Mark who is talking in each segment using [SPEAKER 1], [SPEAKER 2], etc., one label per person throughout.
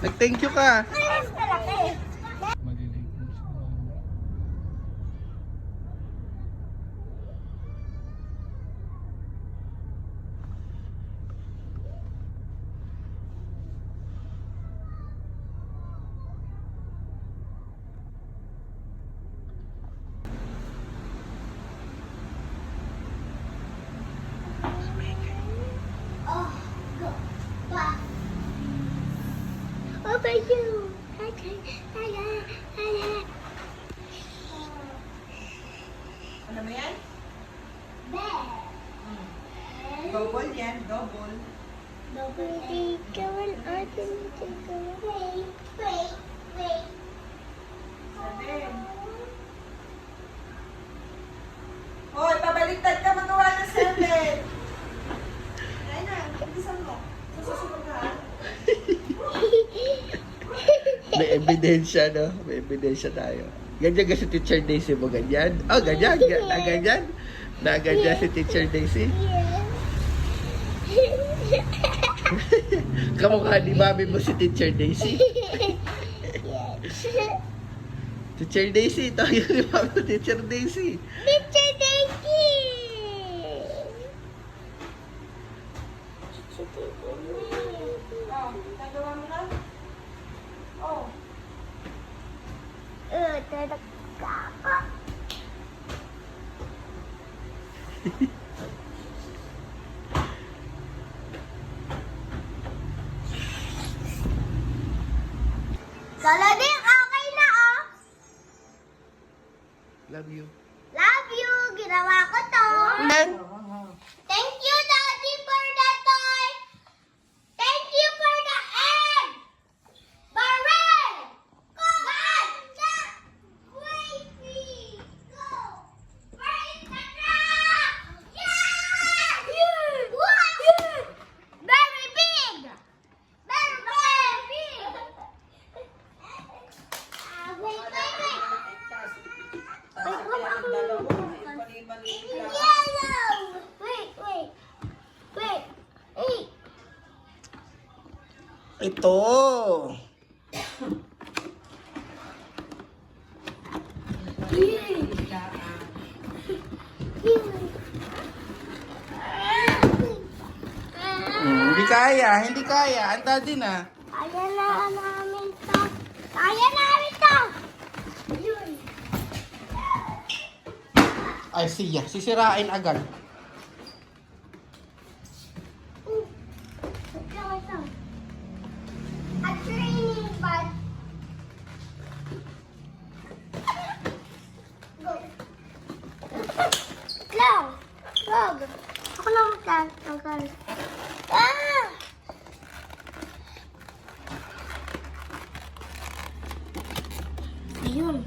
[SPEAKER 1] Nag-thank you ka.
[SPEAKER 2] Mas malaki.
[SPEAKER 1] Malilig mo siya.
[SPEAKER 2] Oh, go. Back. Over you.
[SPEAKER 3] Ano mo yan?
[SPEAKER 2] Bear.
[SPEAKER 3] Double yan, double.
[SPEAKER 2] Ikaw ang ating wait.
[SPEAKER 3] Seven. Hoy, pabaliktad ka magawa ng seven. Ayun na, bilisan mo. Susunod ka.
[SPEAKER 1] May ebidensya, no? May ebidensya tayo. Ganyan kasi Teacher Daisy mo, ganyan. Oh, ganyan. Ganyan. Na ganyan si Teacher Daisy. Kamukha ni mami mo si Teacher Daisy. Teacher Daisy, tayo ni mami mo, Teacher Daisy.
[SPEAKER 2] Teacher Daisy!
[SPEAKER 3] Oh, nagawa mo na? Oh.
[SPEAKER 2] Tadak ka ako. Lolo din, okay na oh.
[SPEAKER 1] Love you.
[SPEAKER 2] Love you, ginawa ko to. Thank you, Daddy, for the toy. Thank you for the egg. Barrel. Go. Ganda. Wavy. Go. Where is the truck? Yeah. Wow. Very big. Very big. Wait. Yellow. Wait. Hey.
[SPEAKER 1] Ito. Hindi kaya, hindi kaya. Anta din ah.
[SPEAKER 2] Kaya na namin to. Kaya namin to. Yun.
[SPEAKER 1] Ay, siya. Sisirain agad.
[SPEAKER 2] Ito. A training bud. Go. Lang. Wag. Ako lang magkakaroon. Ah! Ayun.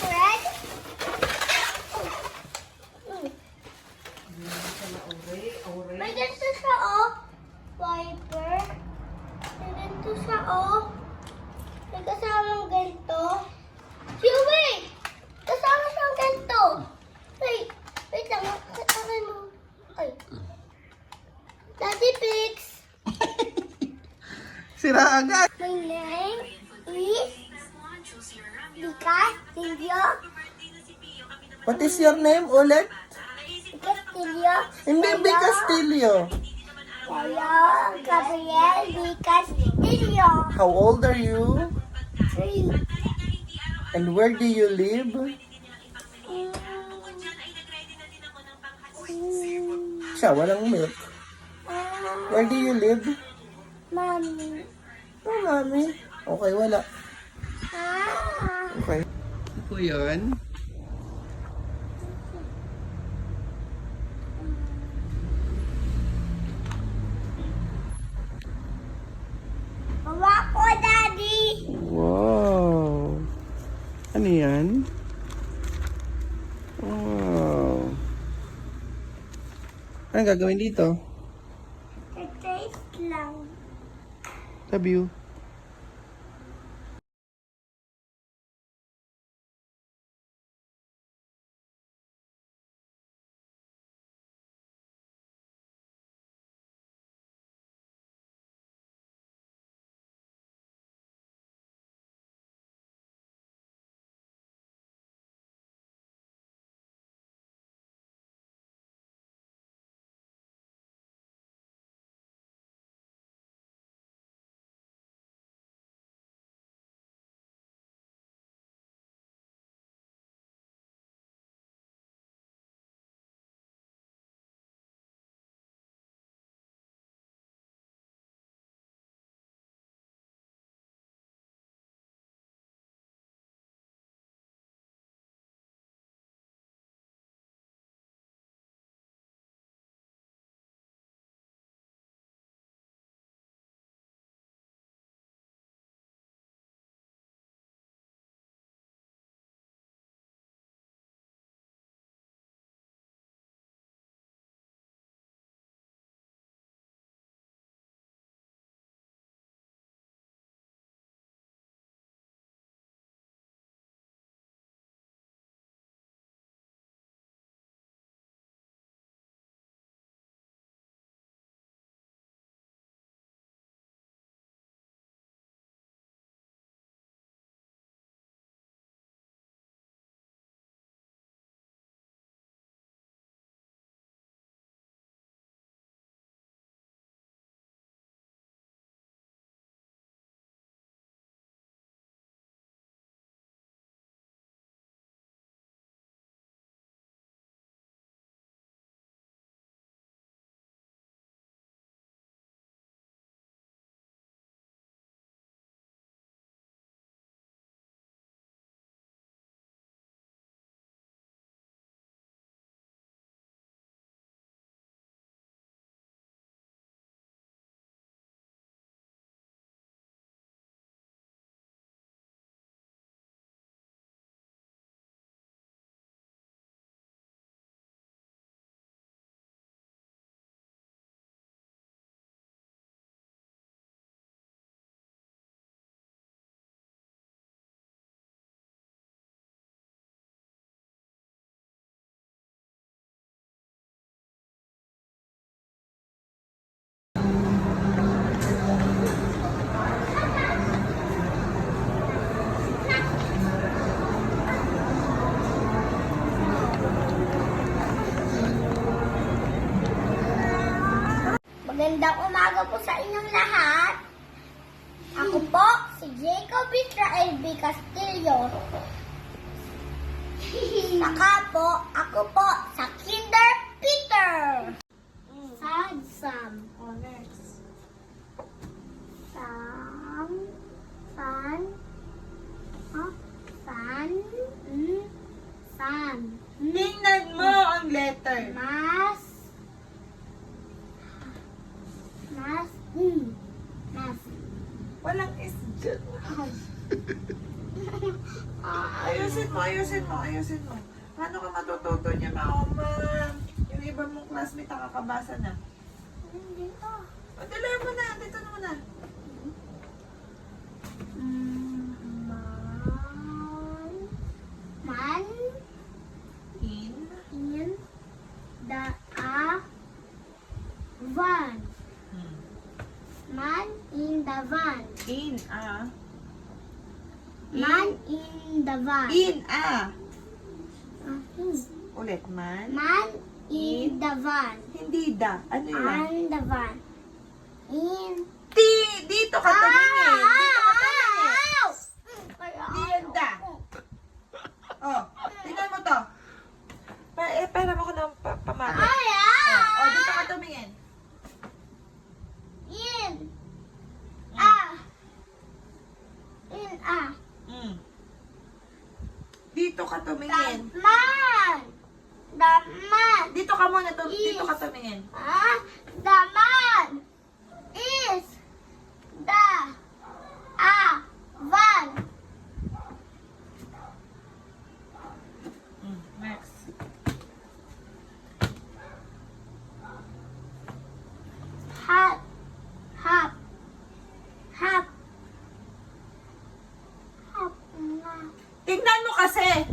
[SPEAKER 2] Red? May ganito siya, oh. Wiper. May ganito siya, oh. May kasamang ganito. Wait! Kasama siyang ganito. Wait lang. Akin mo. Ay. Daddy Pix.
[SPEAKER 1] Sira agad.
[SPEAKER 2] My name is Lucas Silvio.
[SPEAKER 1] What is your name ulit?
[SPEAKER 2] Castillo.
[SPEAKER 1] Hindi B. Castillo.
[SPEAKER 2] Hello, Gabriel B. Castillo.
[SPEAKER 1] How old are you?
[SPEAKER 2] 3.
[SPEAKER 1] And where do you live? Siya, walang milk. Where do you live?
[SPEAKER 2] Mommy.
[SPEAKER 1] Oh, mami. Okay, wala.
[SPEAKER 2] Ah.
[SPEAKER 1] Okay. Ano po yun?
[SPEAKER 2] Mama ko, Daddy.
[SPEAKER 1] Wow. Ano yan? Wow. Anong gagawin dito?
[SPEAKER 2] Taste lang.
[SPEAKER 1] Love you.
[SPEAKER 2] Magandang umaga po sa inyong lahat. Ako po, si Jacob Israel B. Castillo. Saka po, ako po sa Kinder Peter. Sam.
[SPEAKER 3] Oh, next.
[SPEAKER 2] Sam. San. San.
[SPEAKER 3] Tingnan mo ang letter.
[SPEAKER 2] Mas.
[SPEAKER 3] Walang is dyan. Ayusin mo. Paano ka matututo niya, mama? Yung iba mong classmate nakakabasa na.
[SPEAKER 2] Hindi to.
[SPEAKER 3] O, dala mo na. Dito na mo na.
[SPEAKER 2] Man.
[SPEAKER 3] In.
[SPEAKER 2] In the van. Man in the van.
[SPEAKER 3] In,
[SPEAKER 2] Man in the van.
[SPEAKER 3] In,
[SPEAKER 2] In.
[SPEAKER 3] Ulit, man.
[SPEAKER 2] Man in the van.
[SPEAKER 3] Hindi da. Ano yan?
[SPEAKER 2] And the van. In.
[SPEAKER 3] Dito ka tumingin. Dito ka tumingin.
[SPEAKER 2] Ow!
[SPEAKER 3] Di yan da. Oh, tingnan mo to. Para mo ko ng pamagay. Oh, dito ka tumingin.
[SPEAKER 2] In.
[SPEAKER 3] Dito ka tumingin.
[SPEAKER 2] Man. The man.
[SPEAKER 3] Dito ka muna, dito ka tumingin.
[SPEAKER 2] The man is the van.
[SPEAKER 3] Next.
[SPEAKER 2] Hop.
[SPEAKER 3] Tingnan mo kasi.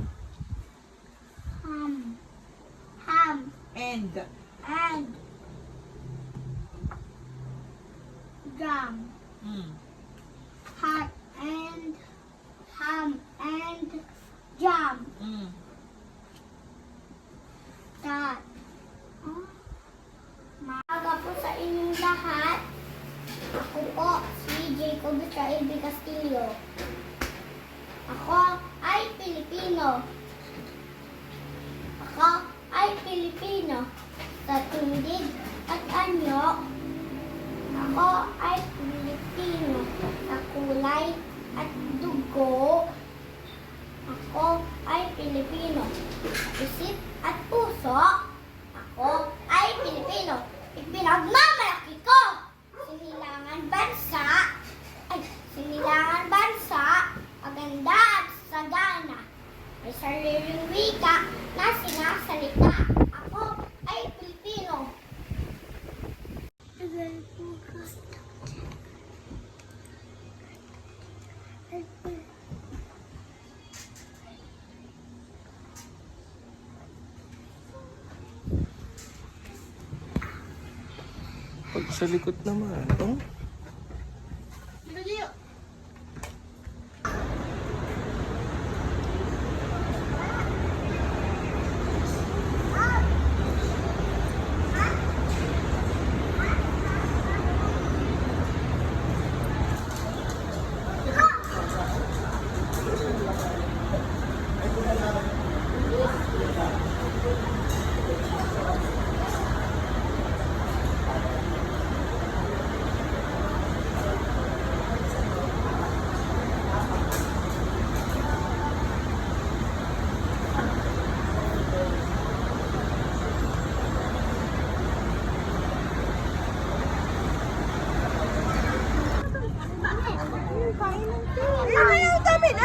[SPEAKER 2] Ham.
[SPEAKER 3] And.
[SPEAKER 2] And. Gum. Hot and ham and jam. That. Maaga po sa inyong lahat. Ako po si Jacob Israel B. Castillo. Ako ay Pilipino. Sa tindig at anyo. Ako ay Pilipino. Sa kulay at dugo. Ako ay Pilipino. Sa isip at puso. Ako ay Pilipino. Ipinagmamalaki ko. Sinilangan bansa, maganda at sagana. May sariling wika na sinasalita. Ako ay Pilipino.
[SPEAKER 1] Pag sa likod naman, oh.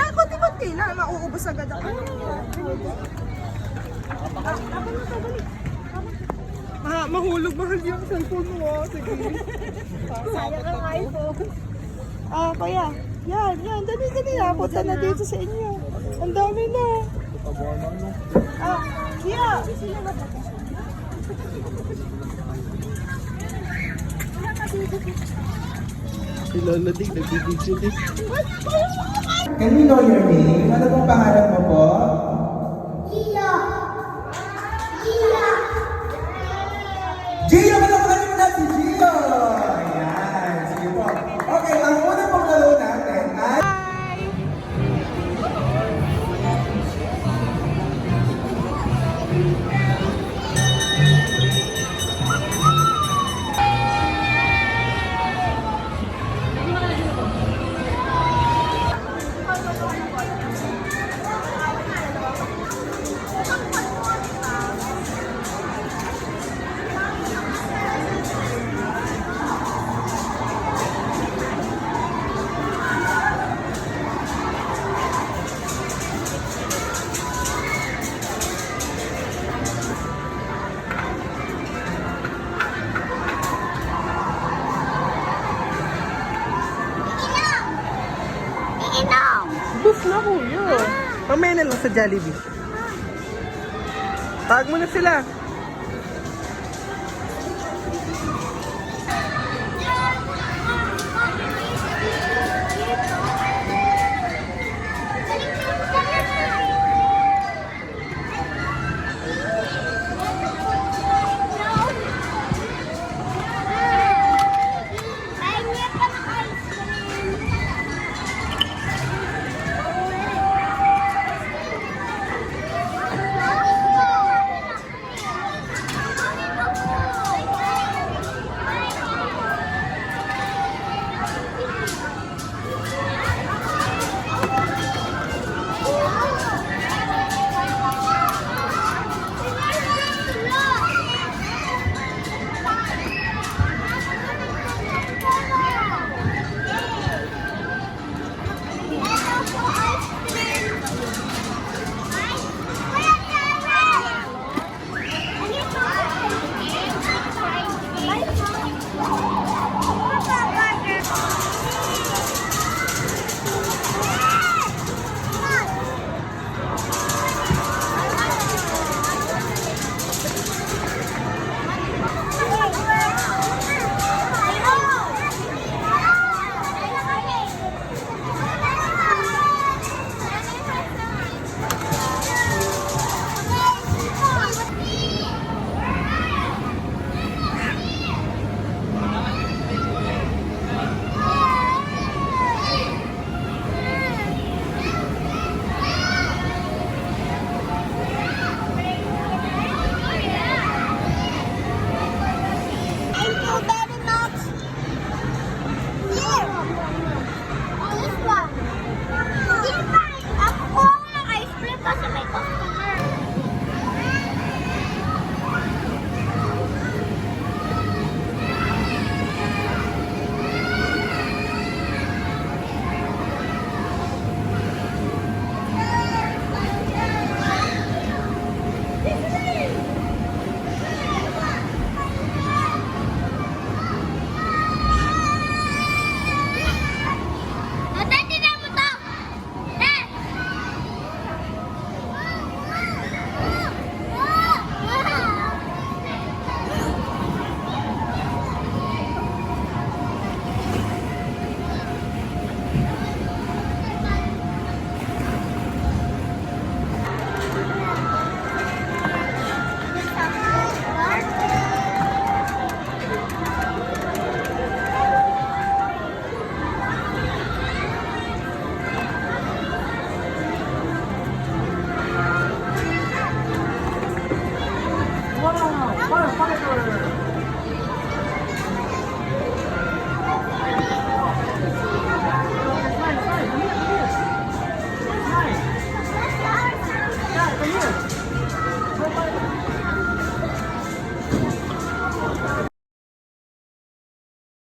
[SPEAKER 3] Konti-konti na, mauubos agad ako. Mahulog mahal yung cellphone mo. Sige. Sayang ang iPhone. Kuya. Yan. Dali na. Punta na dito sa inyo. Ang dami na. Kuya.
[SPEAKER 1] Si Lola Ding, nagbibidyo din.
[SPEAKER 4] Can we know your name? Ano pong pangalan mo po?
[SPEAKER 2] Gio.
[SPEAKER 4] Gio! Ano pangalan mo na si Gio?
[SPEAKER 3] kuya.
[SPEAKER 1] Mamaya na lang sa Jollibee. Tawag mo na sila.